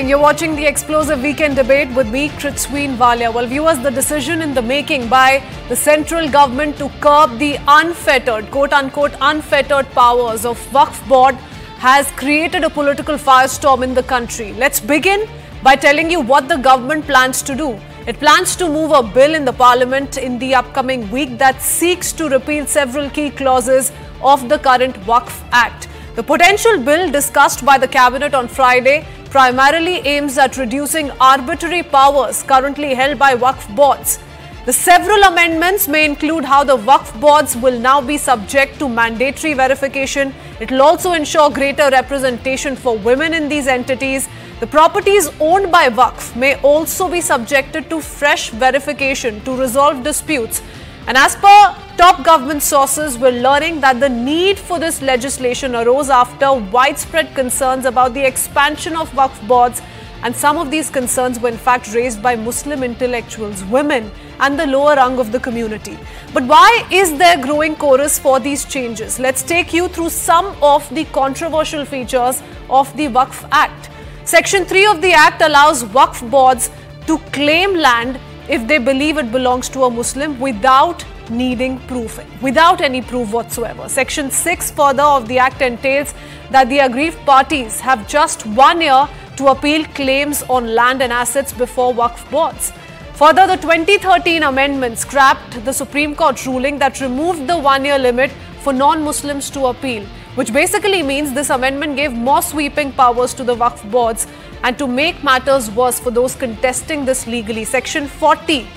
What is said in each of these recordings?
evening. You're watching the explosive weekend debate with me, Kritsween Walia. Well, viewers, the decision in the making by the central government to curb the unfettered, quote-unquote, unfettered powers of Waqf Board has created a political firestorm in the country. Let's begin by telling you what the government plans to do. It plans to move a bill in the parliament in the upcoming week that seeks to repeal several key clauses of the current Waqf Act. The potential bill discussed by the cabinet on Friday primarily aims at reducing arbitrary powers currently held by Waqf boards. The several amendments may include how the Waqf boards will now be subject to mandatory verification. It will also ensure greater representation for women in these entities. The properties owned by Waqf may also be subjected to fresh verification to resolve disputes. And as per top government sources, we're learning that the need for this legislation arose after widespread concerns about the expansion of Waqf boards, and some of these concerns were in fact raised by Muslim intellectuals, women and the lower rung of the community. But why is there growing chorus for these changes? Let's take you through some of the controversial features of the Waqf Act. Section 3 of the Act allows Waqf boards to claim land if they believe it belongs to a Muslim without needing proof, without any proof whatsoever. Section 6 further of the Act entails that the aggrieved parties have just 1 year to appeal claims on land and assets before Waqf boards. Further, the 2013 amendment scrapped the Supreme Court ruling that removed the 1 year limit for non-Muslims to appeal, which basically means this amendment gave more sweeping powers to the Waqf boards. And to make matters worse for those contesting this legally, Section 40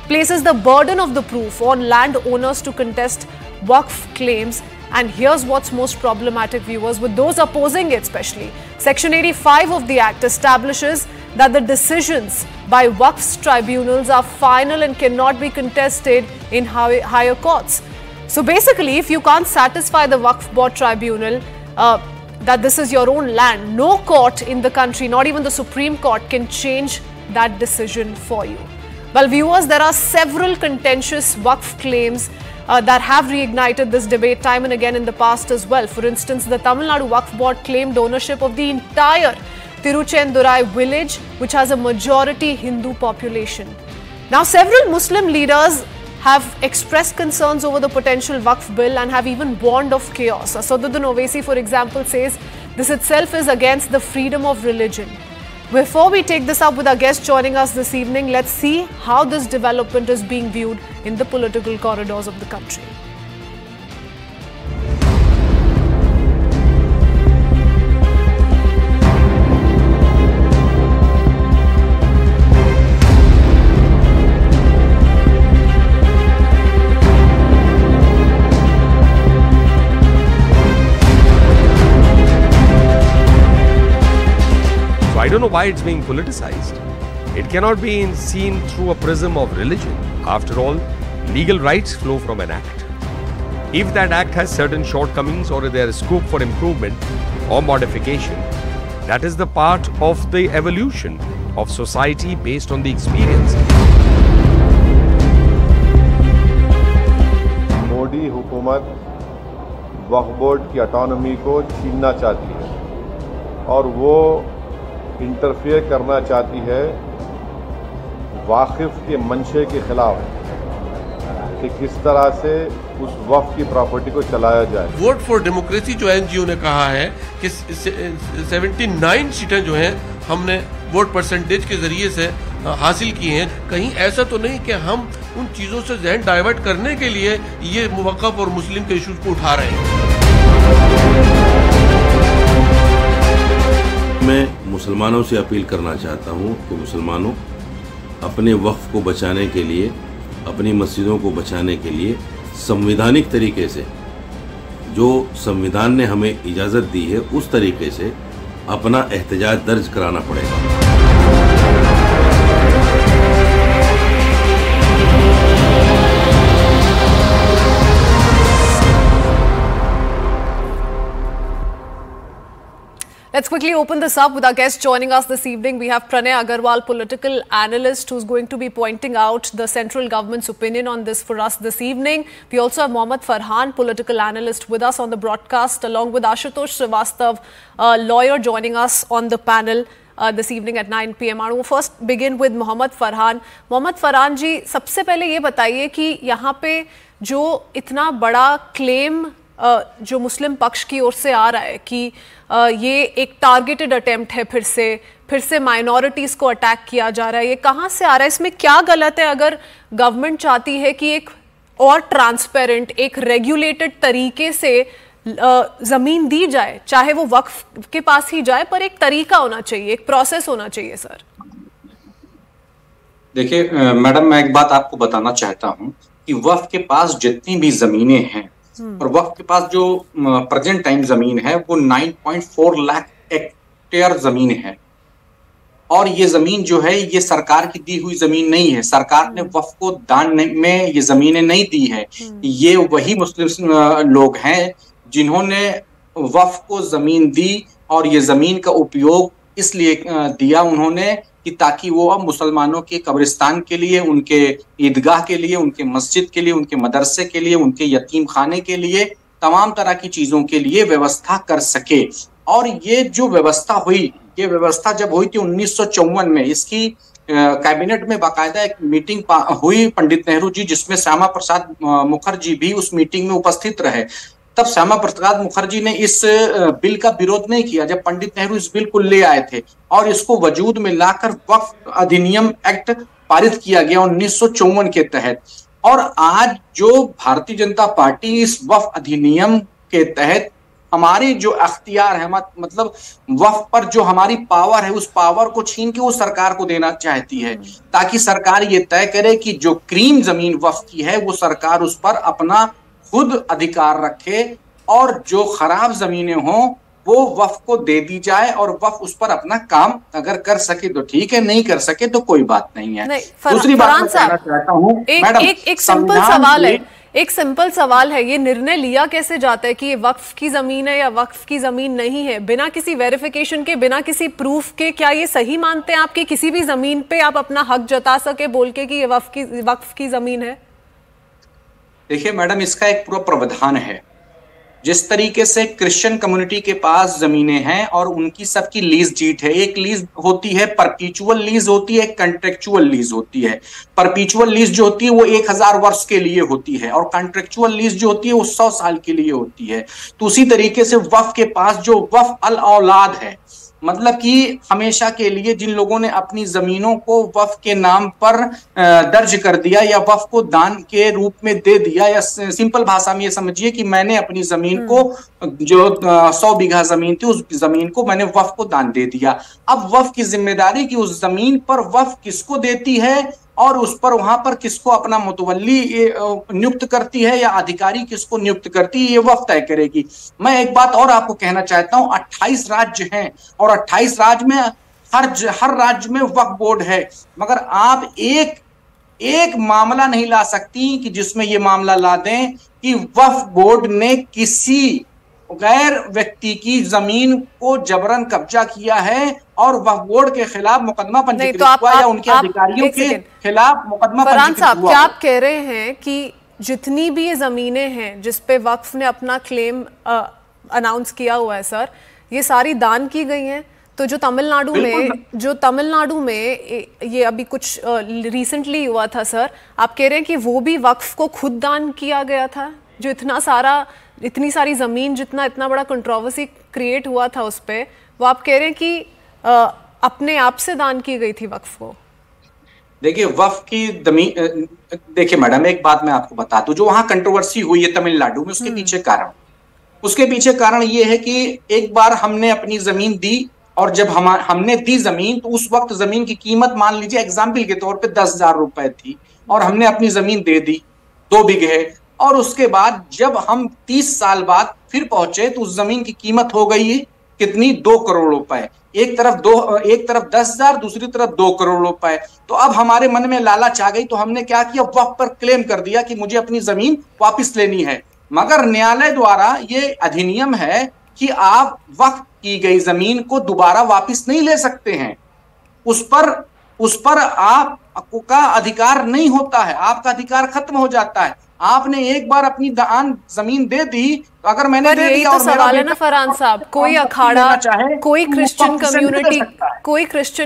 places the burden of the proof on landowners to contest Waqf claims. And here's what's most problematic, viewers, with those opposing it especially. Section 85 of the Act establishes that the decisions by Waqf's tribunals are final and cannot be contested in higher courts. So basically, if you can't satisfy the Waqf Board tribunal that this is your own land, no court in the country, not even the Supreme Court, can change that decision for you. Well, viewers, there are several contentious Waqf claims that have reignited this debate time and again in the past as well. For instance, the Tamil Nadu Waqf Board claimed ownership of the entire Tiruchendurai village, which has a majority Hindu population. Now, several Muslim leaders have expressed concerns over the potential Waqf bill and have even warned of chaos. Asaduddin Owaisi, for example, says this itself is against the freedom of religion. Before we take this up with our guest joining us this evening, let's see how this development is being viewed in the political corridors of the country. I don't know why it's being politicized. It cannot be seen through a prism of religion. After all, legal rights flow from an act. If that act has certain shortcomings or there is scope for improvement or modification, that is the part of the evolution of society based on the experience. Modi हुकूमत वक्फ board की autonomy को छीनना चाहती है और वो interfere करना चाहती है वाकिफ के मंशे के खिलाफ कि किस तरह से उस वक्फ की प्रॉपर्टी को चलाया जाए। वोट फॉर डेमोक्रेसी जो एनजीओ ने कहा है कि 79 सीटें जो हैं हमने वोट परसेंटेज के जरिए से हासिल की हैं। कहीं ऐसा तो नहीं कि हम उन चीजों से ज़हन डाइवर्ट करने के लिए ये वक्फ और मुस्लिम के इशूज को उठा रहे हैं। मैं मुसलमानों से अपील करना चाहता हूँ कि मुसलमानों अपने वक्फ को बचाने के लिए, अपनी मस्जिदों को बचाने के लिए संवैधानिक तरीके से, जो संविधान ने हमें इजाज़त दी है, उस तरीके से अपना एहतजाज दर्ज कराना पड़ेगा। Let's quickly open this up with our guest joining us this evening. We have Pranay Agarwal, political analyst, who's going to be pointing out the central government's opinion on this for us this evening. We also have Mohammad Farhan, political analyst, with us on the broadcast, along with Ashutosh Srivastav, a lawyer, joining us on the panel. this evening at 9 p.m. I will first begin with Mohammad Farhan. Mohammad Farhan जी, सबसे पहले ये बताइए कि यहाँ पे जो इतना बड़ा क्लेम जो मुस्लिम पक्ष की ओर से आ रहा है कि ये एक टारगेटेड अटेम्प्ट है, फिर से माइनॉरिटीज़ को अटैक किया जा रहा है, ये कहाँ से आ रहा है? इसमें क्या गलत है अगर गवर्नमेंट चाहती है कि एक और ट्रांसपेरेंट, एक रेगुलेटेड तरीके से ज़मीन दी जाए, चाहे वो वक्फ के पास ही जाए, पर एक तरीका होना चाहिए, एक प्रोसेस होना चाहिए सर? देखिए मैडम, मैं एक बात आपको बताना चाहता हूँ कि वक्फ के पास जितनी भी जमीनें हैं और वक्फ के पास जो प्रेजेंट टाइम जमीन है वो 9.4 लाख हेक्टेयर जमीन है। और ये जमीन जो है ये सरकार की दी हुई जमीन नहीं है, सरकार ने वक्फ को दान में ये जमीनें नहीं दी है। ये वही मुस्लिम लोग हैं जिन्होंने वक्फ को जमीन दी और ये जमीन का उपयोग इसलिए दिया उन्होंने कि ताकि वो अब मुसलमानों के कब्रिस्तान के लिए, उनके ईदगाह के लिए, उनके मस्जिद के लिए, उनके मदरसे के लिए, उनके यतीम खाने के लिए, तमाम तरह की चीजों के लिए व्यवस्था कर सके। और ये जो व्यवस्था हुई, ये व्यवस्था जब हुई थी 1954 में, इसकी कैबिनेट में बाकायदा एक मीटिंग हुई पंडित नेहरू जी, जिसमें श्यामा प्रसाद मुखर्जी भी उस मीटिंग में उपस्थित रहे। तब श्यामा प्रसाद मुखर्जी ने इस बिल का विरोध नहीं किया जब पंडित नेहरू इस बिल को ले आए थे, और इसको वजूद में लाकर वक्फ अधिनियम एक्ट पारित किया गया 1954 के तहत। और आज जो भारतीय जनता पार्टी इस वक्फ अधिनियम के तहत हमारे जो अख्तियार है, मतलब वक्फ पर जो हमारी पावर है, उस पावर को छीन के वो सरकार को देना चाहती है, ताकि सरकार ये तय करे कि जो क्रीम जमीन वक्फ की है वो सरकार उस पर अपना खुद अधिकार रखे, और जो खराब जमीनें हों वो वक्फ को दे दी जाए, और वक्फ उस पर अपना काम अगर कर सके तो ठीक है, नहीं कर सके तो कोई बात नहीं है। दूसरी बात मैं कहना चाहता हूं मैडम, एक सिंपल सवाल है, एक सिंपल सवाल है, ये निर्णय लिया कैसे जाता है कि ये वक्फ की जमीन है या वक्फ की जमीन नहीं है, बिना किसी वेरिफिकेशन के, बिना किसी प्रूफ के? क्या ये सही मानते हैं आप कि किसी भी जमीन पे आप अपना हक जता सके बोल के कि ये वक्फ की जमीन है? देखिए मैडम, इसका एक पूरा प्रावधान है। जिस तरीके से क्रिश्चियन कम्युनिटी के पास जमीनें हैं और उनकी सबकी लीज डीड है, एक लीज होती है परपीचुअल लीज होती है, एक कॉन्ट्रेक्चुअल लीज होती है। परपीचुअल लीज जो होती है वो 1000 वर्ष के लिए होती है, और कॉन्ट्रेक्चुअल लीज जो होती है वो 100 साल के लिए होती है। तो उसी तरीके से वक्फ के पास जो वक्फ अल औलाद है, मतलब कि हमेशा के लिए जिन लोगों ने अपनी जमीनों को वक्फ के नाम पर दर्ज कर दिया या वक्फ को दान के रूप में दे दिया, या सिंपल भाषा में ये समझिए कि मैंने अपनी जमीन को, जो 100 बीघा जमीन थी, उस जमीन को मैंने वक्फ को दान दे दिया। अब वक्फ की जिम्मेदारी कि उस जमीन पर वक्फ किसको देती है और उस पर वहां पर किसको अपना मुतवल्ली नियुक्त करती है या अधिकारी किसको नियुक्त करती है, ये वक्फ तय करेगी। मैं एक बात और आपको कहना चाहता हूं, 28 राज्य हैं और 28 राज्य में हर राज्य में वक्फ बोर्ड है, मगर आप एक मामला नहीं ला सकती कि जिसमें ये मामला ला दें कि वक्फ बोर्ड ने किसी गैर व्यक्ति की जमीन को जबरन कब्जा किया है और वक्फ बोर्ड के खिलाफ मुकदमा पंजीकृत हुआ या उनके अधिकारियों के खिलाफ मुकदमा पंजीकृत हुआ। क्या आप कह रहे हैं कि जितनी भी ये जमीनें हैं जिस पे वक्फ ने अपना क्लेम अनाउंस किया हुआ है सर, ये सारी दान की गई हैं? तो जो तमिलनाडु में ये अभी कुछ रिसेंटली हुआ था सर, आप कह रहे हैं कि वो भी वक्फ को खुद दान किया गया था? जो इतनी सारी जमीन, इतना बड़ा कंट्रोवर्सी क्रिएट हुआ था उस पे, वो आप कह रहे हैं कि अपने आप से दान की गई थी वक्फ को? देखिए वक्फ की जमीन, देखिए मैडम एक बात मैं आपको बता दूं, जो वहां कंट्रोवर्सी हुई है तमिलनाडु में, उसके पीछे कारण ये है कि एक बार हमने अपनी जमीन दी, और जब हमने दी जमीन तो उस वक्त जमीन की कीमत मान लीजिए एग्जाम्पल के तौर पे 10,000 रुपए थी, और हमने अपनी जमीन दे दी 2 बीघे, और उसके बाद जब हम 30 साल बाद फिर पहुंचे तो उस जमीन की कीमत हो गई कितनी, 2 करोड़ रुपए। एक तरफ 10,000, दूसरी तरफ 2 करोड़ रुपए। तो अब हमारे मन में लालच आ गई, तो हमने क्या किया, वक्फ पर क्लेम कर दिया कि मुझे अपनी जमीन वापस लेनी है। मगर न्यायालय द्वारा ये अधिनियम है कि आप वक्फ की गई जमीन को दोबारा वापस नहीं ले सकते हैं, उस पर आपका अधिकार नहीं होता है, आपका अधिकार खत्म हो जाता है। आपने एक बार अपनी दान जमीन दे दी, तो अगर मैंने दे यही दिया तो और मेरा सवाल है बेटा ना फरहान साहब, कोई अखाड़ा, कोई क्रिश्चियन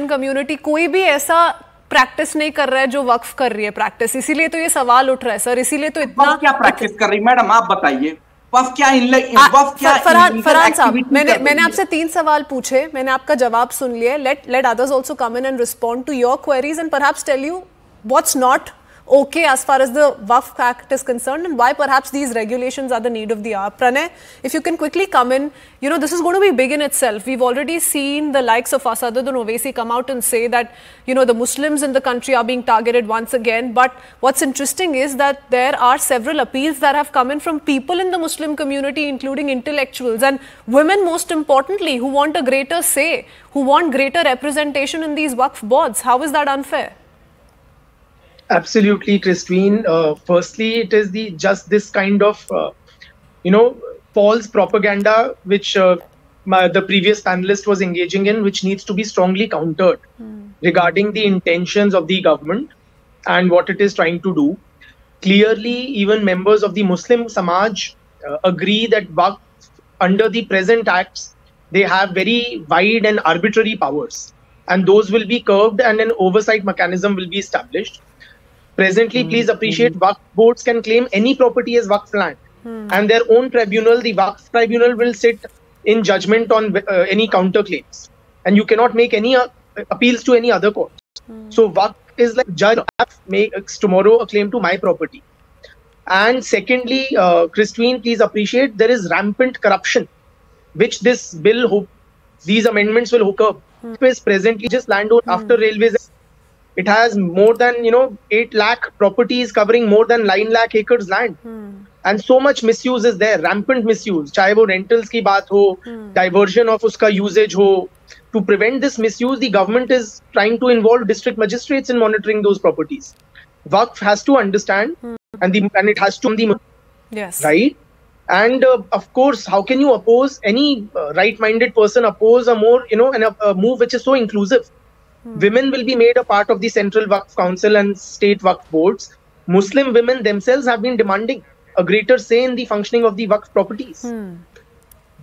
कम्युनिटी, कोई भी ऐसा प्रैक्टिस नहीं कर रहा है जो वक्फ कर रही है प्रैक्टिस, इसीलिए तो ये सवाल उठ रहा है सर, इसीलिए तो इतना क्या प्रैक्टिस कर रही मैडम, आप बताइए। फरहान साहब, मैंने आपसे 3 सवाल पूछे, मैंने आपका जवाब सुन लिया। Let others also come in and respond to your queries and perhaps tell you what's not okay as far as the Waqf Act is concerned and why perhaps these regulations are the need of the hour. Pranay, if you can quickly come in, you know, this is going to be big in itself. We've already seen the likes of Asaduddin Owaisi come out and say that, you know, the Muslims in the country are being targeted once again. But what's interesting is that there are several appeals that have come in from people in the Muslim community, including intellectuals and women, most importantly, who want a greater say, who want greater representation in these Waqf boards. How is that unfair? Absolutely, Christine. Firstly, it is just this kind of, false propaganda which the previous panelist was engaging in, which needs to be strongly countered regarding the intentions of the government and what it is trying to do. Clearly, even members of the Muslim Samaj agree that Waqf, under the present acts, they have very wide and arbitrary powers, and those will be curbed and an oversight mechanism will be established. Presently, please appreciate, Waqf boards can claim any property as Waqf land, and their own tribunal, the Waqf tribunal, will sit in judgment on any counter claims, and you cannot make any appeals to any other court. So Waqf is like judge makes tomorrow a claim to my property. And secondly, Christine, please appreciate, there is rampant corruption, which this bill, these amendments will hook up. Is presently just land owned after railways. It has more than 8 lakh properties covering more than 9 lakh acres land, and so much misuse is there, rampant misuse. चाहे वो rentals की बात हो, diversion of उसका usage हो. To prevent this misuse, the government is trying to involve district magistrates in monitoring those properties. Waqf has to understand, and it has to right. And of course, how can you oppose any right-minded person oppose a more a move which is so inclusive? Women will be made a part of the Central Waqf Council and state Waqf boards. Muslim women themselves have been demanding a greater say in the functioning of the Waqf properties.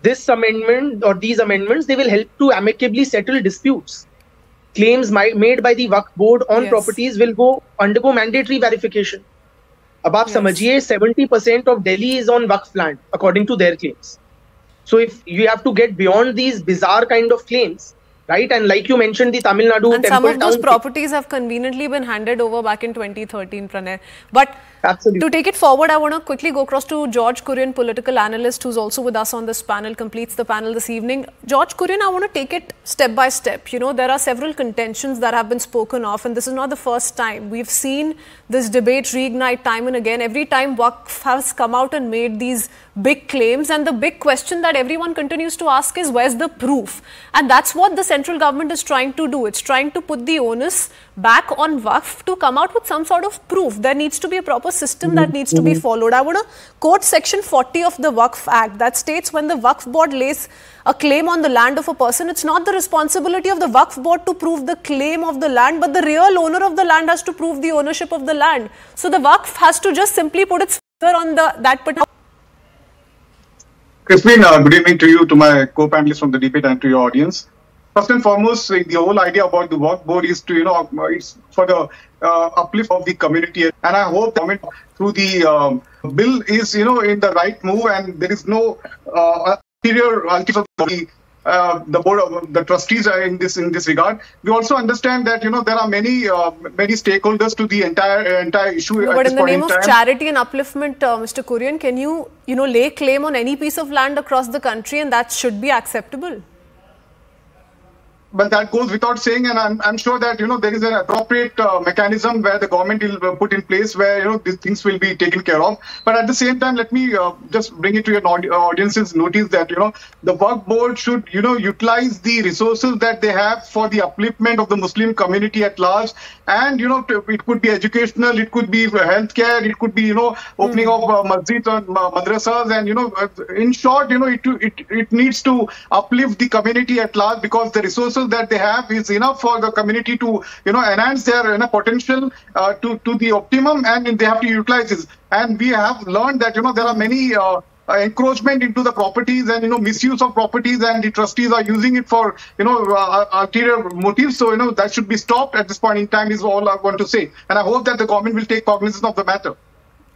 This amendment or these amendments, they will help to amicably settle disputes. Claims made by the Waqf board on properties will undergo mandatory verification. अब आप समझिए 70% of Delhi is on Waqf land according to their claims. So if you have to get beyond these bizarre kind of claims, right? And like you mentioned, the Tamil Nadu and some of those properties have conveniently been handed over back in 2013, Pranay. But to take it forward, I want to quickly go across to George Kurian, political analyst, who's also with us on this panel, completes the panel this evening. George Kurian, I want to take it step by step. You know, there are several contentions that have been spoken of, and this is not the first time. We've seen this debate reignite time and again. Every time Waqf has come out and made these big claims, and the big question that everyone continues to ask is, where's the proof? And that's what the central government is trying to do. It's trying to put the onus back on Waqf to come out with some sort of proof. There needs to be a proper system that needs to be followed. I want to quote section 40 of the Waqf Act that states, when the Waqf board lays a claim on the land of a person, it's not the responsibility of the Waqf board to prove the claim of the land, but the real owner of the land has to prove the ownership of the land. So the Waqf has to just simply put its finger on that particular. Christine, good evening to you, to my co-panelists from the debate, and to your audience. First and foremost, the whole idea about the Waqf board is to, it's for the uplift of the community. And I hope the government through the bill is, in the right move, and there is no ulterior the board of the trustees are in this regard. We also understand that there are many stakeholders to the entire issue. No, but in the name of charity and upliftment, Mr. Kurian, can you lay claim on any piece of land across the country, and that should be acceptable? But that goes without saying, and I'm sure that there is an appropriate mechanism where the government will put in place where these things will be taken care of. But at the same time, let me just bring it to your audience's notice that the Waqf board should utilize the resources that they have for the upliftment of the Muslim community at large. And it could be educational, it could be healthcare, it could be opening of masjids and madrasas, and in short, it needs to uplift the community at large, because the resources resources that they have is enough for the community to, enhance their potential to the optimum, and they have to utilize this. And we have learned that, there are many encroachment into the properties and, misuse of properties, and the trustees are using it for, ulterior motives. So, that should be stopped at this point in time is all I want to say. And I hope that the government will take cognizance of the matter.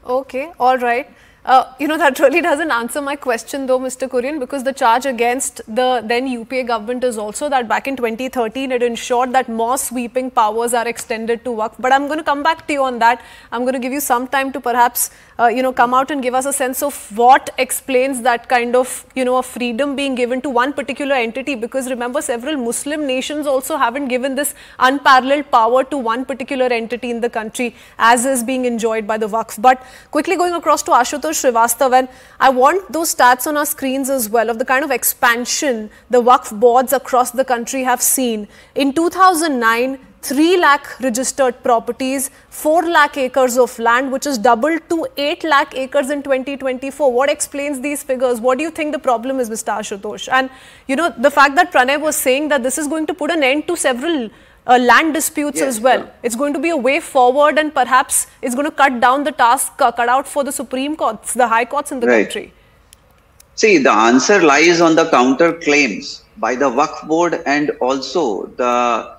Okay, all right. That really doesn't answer my question though, Mr. Kurian, because the charge against the then UPA government is also that back in 2013 it ensured that more sweeping powers are extended to Waqf. But I'm going to come back to you on that. I'm going to give you some time to perhaps, come out and give us a sense of what explains that kind of, a freedom being given to one particular entity. Because remember, several Muslim nations also haven't given this unparalleled power to one particular entity in the country as is being enjoyed by the Waqf. But quickly going across to Ashutosh Srivastav, and I want those stats on our screens as well of the kind of expansion the Waqf boards across the country have seen. In 2009, 3 lakh registered properties, 4 lakh acres of land, which is doubled to 8 lakh acres in 2024. What explains these figures? What do you think the problem is, Mr. Ashutosh? And, the fact that Pranay was saying that this is going to put an end to several land disputes as well. It's going to be a way forward, and perhaps it's going to cut down the task cut out for the Supreme Courts, the high courts in the country. See, the answer lies on the counter claims by the Waqf board and also the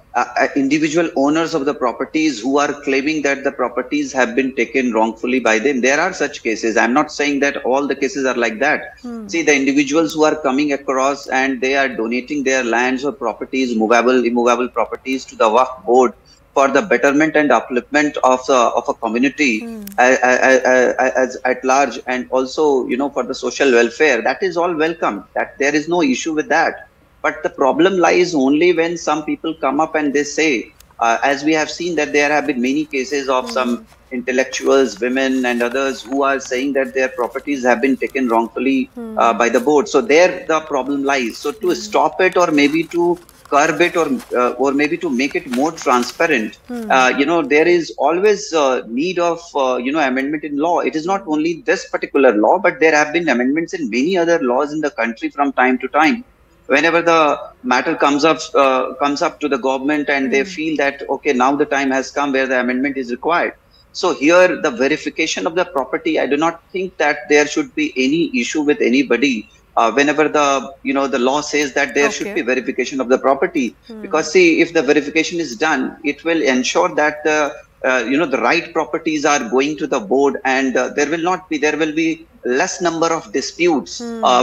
individual owners of the properties who are claiming that the properties have been taken wrongfully by them. There are such cases. I'm not saying that all the cases are like that. See, the individuals who are coming across and they are donating their lands or properties, movable, immovable properties to the Waqf board for the betterment and upliftment of a community as at large, and also, for the social welfare, that is all welcome. That there is no issue with that. But the problem lies only when some people come up and they say, as we have seen that there have been many cases of some intellectuals, women and others who are saying that their properties have been taken wrongfully by the board. So there the problem lies. So to stop it, or maybe to curb it, or maybe to make it more transparent, there is always need of amendment in law. It is not only this particular law, but there have been amendments in many other laws in the country from time to time. Whenever the matter comes up to the government and they feel that, okay, now the time has come where the amendment is required. So here, the verification of the property, I do not think that there should be any issue with anybody. Whenever the law says that there should be verification of the property, because see, if the verification is done, it will ensure that the right properties are going to the board, and there will be less number of disputes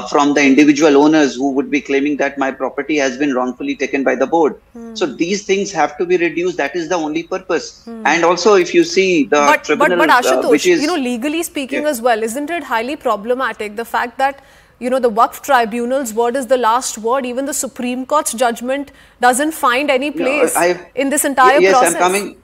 from the individual owners who would be claiming that my property has been wrongfully taken by the board. So these things have to be reduced. That is the only purpose. And also, if you see the tribunal, but Ashutosh, which is, legally speaking as well, isn't it highly problematic the fact that the Waqf Tribunal's word is the last word? Even the Supreme Court's judgment doesn't find any place in this entire process.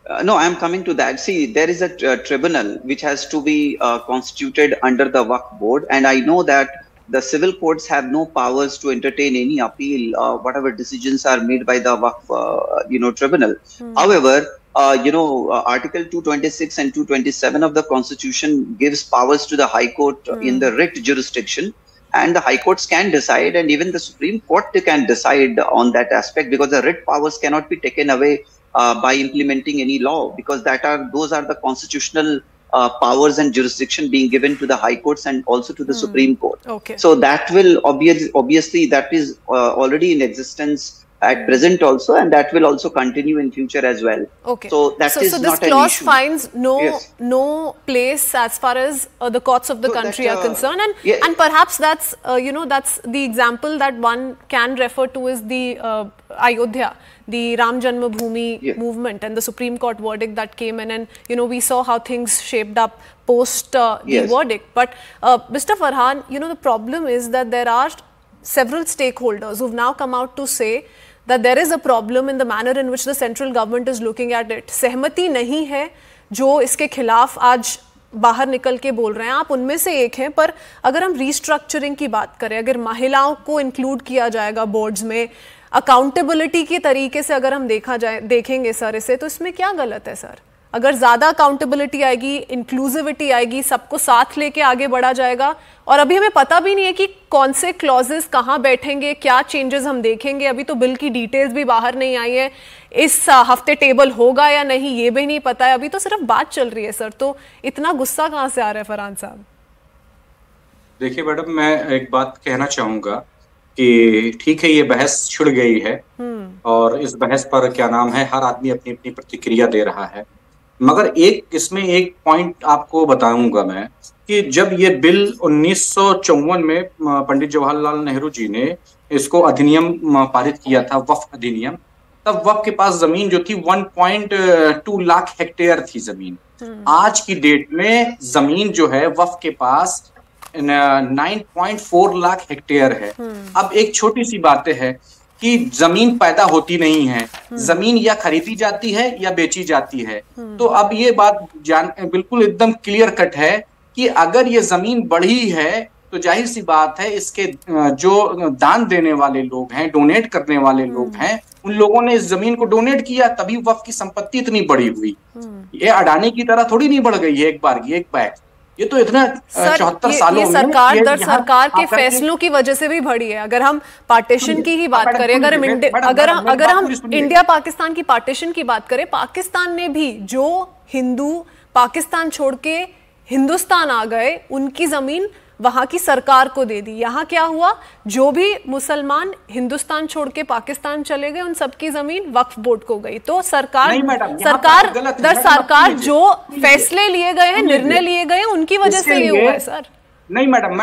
I'm coming to that. See, there is a tribunal which has to be constituted under the Waqf board, and I know that the civil courts have no powers to entertain any appeal, whatever decisions are made by the Waqf, tribunal. However, Article 226 and 227 of the Constitution gives powers to the High Court in the writ jurisdiction, and the High Courts can decide, and even the Supreme Court can decide on that aspect, because the writ powers cannot be taken away by implementing any law, because those are the constitutional powers and jurisdiction being given to the High Courts and also to the Supreme Court. So that will obviously that is already in existence at present also, and that will also continue in future as well. So that is not an issue. So this clause finds no place as far as the courts of the country are concerned, and perhaps that's that's the example that one can refer to is the Ayodhya, the Ram Janmabhoomi movement, and the Supreme Court verdict that came in, and we saw how things shaped up post the verdict. But Mr. Farhan, the problem is that there are several stakeholders who've now come out to say that there is a problem in the manner in which the central government is looking at it. सहमति नहीं है जो इसके खिलाफ आज बाहर निकल के बोल रहे हैं, आप उनमें से एक हैं। पर अगर हम रीस्ट्रक्चरिंग की बात करें, अगर महिलाओं को इंक्लूड किया जाएगा बोर्ड्स में, अकाउंटेबिलिटी के तरीके से अगर हम देखेंगे सर इसे, तो इसमें क्या गलत है सर? अगर ज़्यादा अकाउंटेबिलिटी आएगी, इंक्लूसिविटी आएगी, सबको साथ लेके आगे बढ़ा जाएगा। और अभी हमें पता भी नहीं है कि कौन से क्लॉजेस कहाँ बैठेंगे, क्या चेंजेस हम देखेंगे। अभी तो बिल की डिटेल्स भी बाहर नहीं आई है, इस हफ्ते टेबल होगा या नहीं ये भी नहीं पता है, अभी तो सिर्फ बात चल रही है सर। तो इतना गुस्सा कहाँ से आ रहा है फरहान साहब? देखिए मैडम, मैं एक बात कहना चाहूंगा कि ठीक है, ये बहस छिड़ गई है और इस बहस पर क्या नाम है, हर आदमी अपनी अपनी प्रतिक्रिया दे रहा है। मगर इसमें एक पॉइंट आपको बताऊंगा मैं कि जब ये बिल 1954 में पंडित जवाहरलाल नेहरू जी ने इसको अधिनियम पारित किया था, वक्फ अधिनियम, तब वक्फ के पास जमीन जो थी 1.2 लाख हेक्टेयर थी जमीन। आज की डेट में जमीन जो है वक्फ के पास 9.4 लाख हेक्टेयर है। अब एक छोटी सी बात है कि जमीन पैदा होती नहीं है, जमीन या खरीदी जाती है या बेची जाती है। तो अब ये बात बिल्कुल एकदम क्लियर कट है कि अगर ये जमीन बढ़ी है तो जाहिर सी बात है इसके जो दान देने वाले लोग हैं, डोनेट करने वाले लोग हैं, उन लोगों ने इस जमीन को डोनेट किया, तभी वक्फ की संपत्ति इतनी बड़ी हुई। ये अडानी की तरह थोड़ी नहीं बढ़ गई है एक बार की एक बैग। ये तो इतना 74 सालों में सरकार दर सरकार के फैसलों की वजह से भी बढ़ी है। अगर हम पार्टीशन की ही बात करें, अगर हम इंडिया पाकिस्तान की पार्टीशन की बात करें, पाकिस्तान ने भी जो हिंदू पाकिस्तान छोड़ के हिंदुस्तान आ गए उनकी जमीन वहां की सरकार को दे दी। यहाँ क्या हुआ, जो भी मुसलमान हिंदुस्तान छोड़ के पाकिस्तान चले गए उन सबकी जमीन वक्फ बोर्ड को गई। तो सरकार दर सरकार जो फैसले लिए गए हैं, निर्णय लिए गए हैं, उनकी वजह से ये हुआ है सर। नहीं मैडम,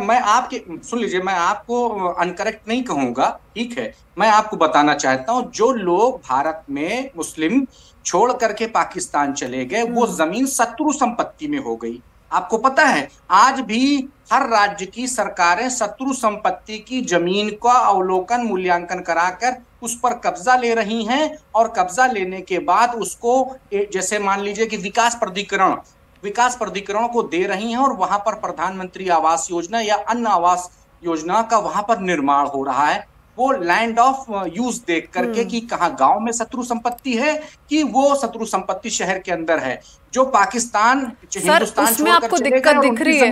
मैं आपके सुन लीजिए, मैं आपको अनकरेक्ट नहीं कहूंगा, ठीक है। मैं आपको बताना चाहता हूं, जो लोग भारत में मुस्लिम छोड़ करके पाकिस्तान चले गए वो जमीन शत्रु संपत्ति में हो गई। आपको पता है आज भी हर राज्य की सरकारें शत्रु संपत्ति की जमीन का अवलोकन मूल्यांकन कराकर उस पर कब्जा ले रही हैं और कब्जा लेने के बाद उसको जैसे मान लीजिए कि विकास प्राधिकरण को दे रही हैं और वहां पर प्रधानमंत्री आवास योजना या अन्य आवास योजना का वहां पर निर्माण हो रहा है। वो लैंड ऑफ यूज देख करके कि कहाँ गांव में शत्रु संपत्ति है कि वो शत्रु संपत्ति शहर के अंदर है। जो पाकिस्तान हिंदुस्तान उसमें आपको दिक्कत दिख रही है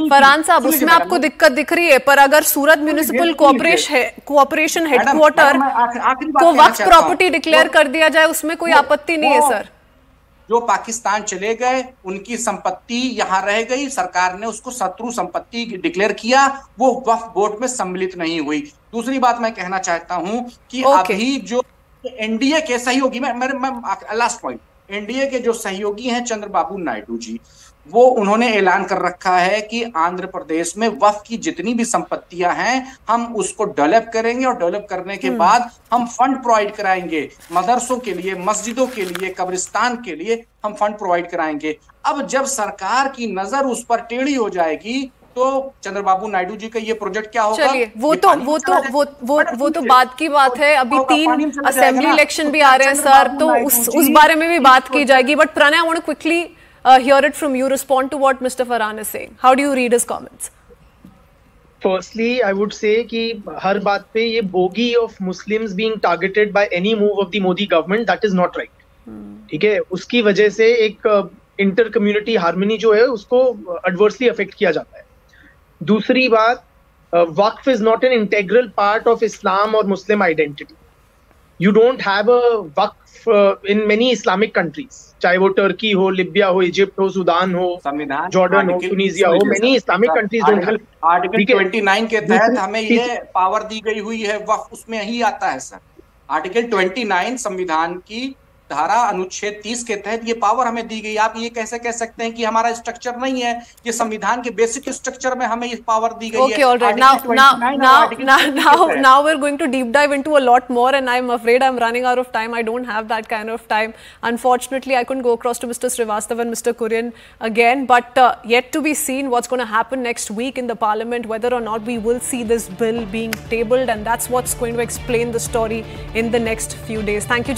फरहान साहब, उसमें आपको दिक्कत दिख रही है, पर अगर सूरत म्युनिसिपल कोऑपरेशन हेडक्वार्टर को वक्फ प्रॉपर्टी डिक्लेयर कर दिया जाए उसमें कोई आपत्ति नहीं है सर। जो पाकिस्तान चले गए उनकी संपत्ति यहां रह गई, सरकार ने उसको शत्रु संपत्ति डिक्लेयर किया, वो वक्फ बोर्ड में सम्मिलित नहीं हुई। दूसरी बात मैं कहना चाहता हूं कि अभी जो एनडीए के सहयोगी, मैं लास्ट पॉइंट, एनडीए के जो सहयोगी हैं चंद्रबाबू नायडू जी, वो उन्होंने ऐलान कर रखा है कि आंध्र प्रदेश में वक्फ की जितनी भी संपत्तियां हैं हम उसको डेवलप करेंगे और डेवलप करने के बाद हम फंड प्रोवाइड कराएंगे मदरसों के लिए, मस्जिदों के लिए, कब्रिस्तान के लिए हम फंड प्रोवाइड कराएंगे। अब जब सरकार की नजर उस पर टेढ़ी हो जाएगी तो चंद्रबाबू नायडू जी का ये प्रोजेक्ट क्या होगा? चलिए वो तो बात की बात है। अभी 3 असेंबली इलेक्शन भी आ रहे हैं सर, तो उस बारे में भी बात की जाएगी। But Pranay, I want to quickly hear it from you, respond to what Mr. Farhan is saying. How do you read his comments? Firstly, I would say कि हर बात पे ये bogey of Muslims being targeted by any move of the Modi government, that is not right. ठीक है, उसकी वजह से एक इंटर कम्युनिटी हार्मनी जो है उसको adversely affect किया जाता है। दूसरी बात, वक्फ is not an integral part of Islam or Muslim identity. You don't have a waqf in many Islamic countries, चाहे वो टर्की हो, लिबिया हो, इजिप्ट हो, सूडान हो, जॉर्डन हो, ट्यूनीसिया हो, many Islamic countries don't have। Article 29 के तहत हमें ये पावर दी गई हुई है, वक्फ उसमें ही आता है सर। आर्टिकल 29 संविधान की धारा अनुच्छेद 30 के तहत ये पावर हमें दी गई। आप ये कैसे कह सकते हैं कि हमारा स्ट्रक्चर नहीं है? ये संविधान के बेसिक स्ट्रक्चर में हमें ये पावर दी गई है। Okay, all right. Now we're going to deep dive into a lot more, and I'm afraid I'm running out of time. I don't have that kind of time. Unfortunately, I couldn't go across to Mr. Srivastava and Mr. Kurian again, but yet to be seen what's going to happen next week in the Parliament, whether or not we will see this bill being tabled, and that's what's going to explain the story in the next few days. Thank you.